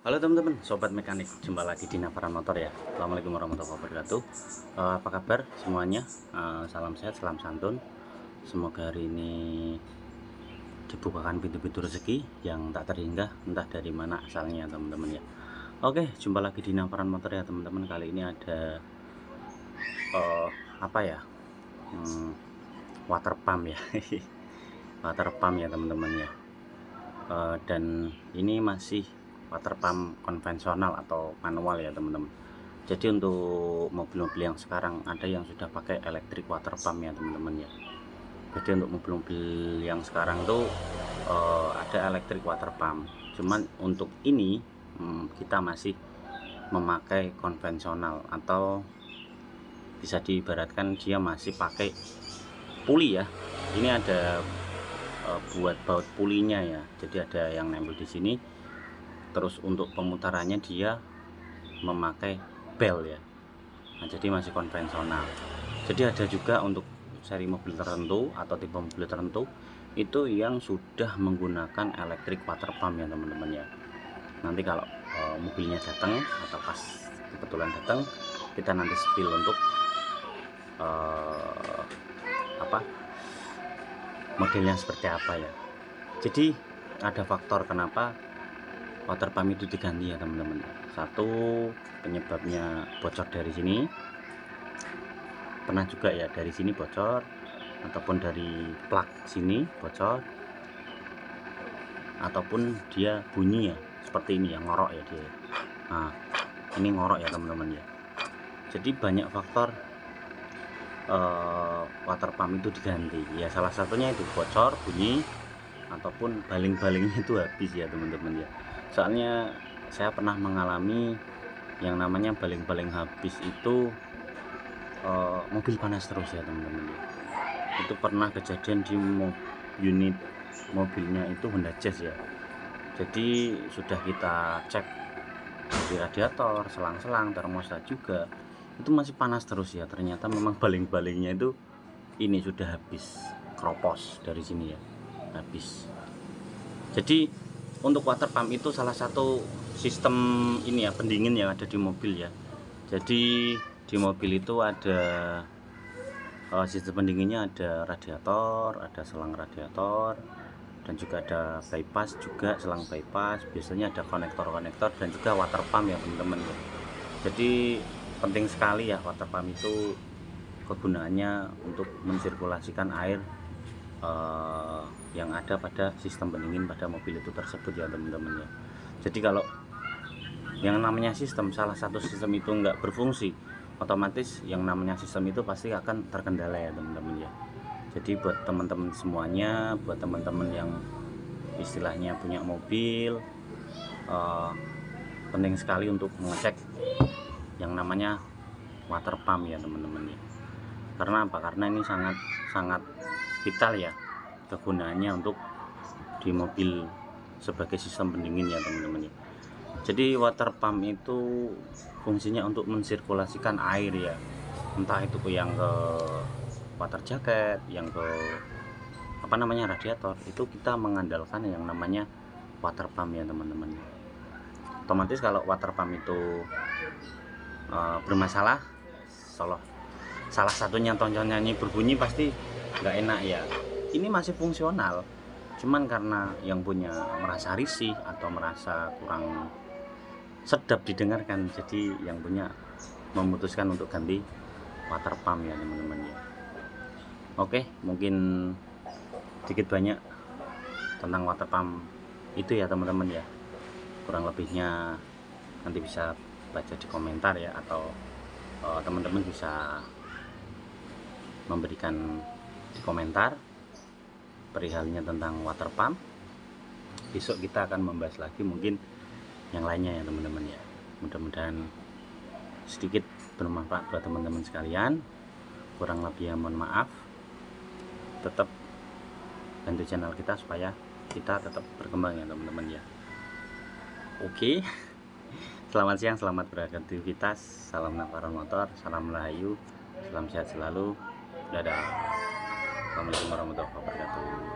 Halo teman-teman, sobat mekanik, jumpa lagi di Navaran Motor ya. Assalamualaikum warahmatullahi wabarakatuh. Apa kabar semuanya? Salam sehat, salam santun. Semoga hari ini dibukakan pintu-pintu rezeki yang tak terhingga, entah dari mana asalnya teman-teman ya. Oke, jumpa lagi di Navaran Motor ya teman-teman. Kali ini ada apa ya? Water pump ya. Water pump ya teman-teman ya. Dan ini masih water pump konvensional atau manual ya teman-teman. Jadi untuk mobil-mobil yang sekarang ada yang sudah pakai electric water pump ya teman-teman ya. Jadi untuk mobil-mobil yang sekarang tuh ada electric water pump. Cuman untuk ini kita masih memakai konvensional, atau bisa diibaratkan dia masih pakai puli ya. Ini ada buat baut pulinya ya. Jadi ada yang nempel di sini. Terus untuk pemutarannya dia memakai bel ya. Nah, jadi masih konvensional. Jadi ada juga untuk seri mobil tertentu atau tipe mobil tertentu itu yang sudah menggunakan electric water pump ya teman-teman ya. Nanti kalau mobilnya datang atau pas kebetulan datang, kita nanti spill untuk modelnya seperti apa ya. Jadi ada faktor kenapa water pump itu diganti ya teman-teman. Satu, penyebabnya bocor dari sini, pernah juga ya dari sini bocor, ataupun dari plug sini bocor, ataupun dia bunyi ya seperti ini ya, ngorok ya dia. Nah ini ngorok ya teman-teman ya. Jadi banyak faktor water pump itu diganti ya. Salah satunya itu bocor, bunyi, ataupun baling-balingnya itu habis ya teman-teman ya. Soalnya saya pernah mengalami yang namanya baling-baling habis itu mobil panas terus ya teman-teman ya. Itu pernah kejadian di unit mobilnya itu Honda Jazz ya. Jadi sudah kita cek di radiator, selang-selang, termostat juga, itu masih panas terus ya. Ternyata memang baling-balingnya itu ini sudah habis, kropos dari sini ya, habis. Jadi untuk water pump itu salah satu sistem ini ya, pendingin yang ada di mobil ya. Jadi di mobil itu ada sistem pendinginnya, ada radiator, ada selang radiator, dan juga ada bypass, juga selang bypass. Biasanya ada konektor-konektor dan juga water pump ya teman-teman ya. Jadi penting sekali ya water pump itu, kegunaannya untuk mensirkulasikan air yang ada pada sistem pendingin pada mobil itu tersebut ya teman-teman ya. Jadi kalau yang namanya sistem, salah satu sistem itu enggak berfungsi, otomatis yang namanya sistem itu pasti akan terkendala ya teman-teman ya. Jadi buat teman-teman semuanya, buat teman-teman yang istilahnya punya mobil, penting sekali untuk mengecek yang namanya water pump ya teman-teman ya. Karena apa? Karena ini sangat vital ya kegunaannya untuk di mobil sebagai sistem pendingin ya teman-teman ya. Jadi water pump itu fungsinya untuk mensirkulasikan air ya, entah itu yang ke water jacket, yang ke radiator. Itu kita mengandalkan yang namanya water pump ya teman-teman. Otomatis kalau water pump itu bermasalah, salah satunya tonjonnya ini berbunyi, pasti nggak enak ya. Ini masih fungsional, cuman karena yang punya merasa risih atau merasa kurang sedap didengarkan, jadi yang punya memutuskan untuk ganti water pump ya teman-teman ya. Oke, mungkin sedikit banyak tentang water pump itu ya teman-teman ya. Kurang lebihnya nanti bisa baca di komentar ya, atau teman-teman bisa memberikan di komentar perihalnya tentang water pump. Besok kita akan membahas lagi mungkin yang lainnya ya teman-teman ya. Mudah-mudahan sedikit bermanfaat buat teman-teman sekalian. Kurang lebihnya mohon maaf. Tetap bantu channel kita supaya kita tetap berkembang ya teman-teman ya. Oke, selamat siang, selamat beraktivitas. Salam Navaran Motor, salam Rahayu, salam sehat selalu. Dadah. Assalamualaikum warahmatullahi wabarakatuh.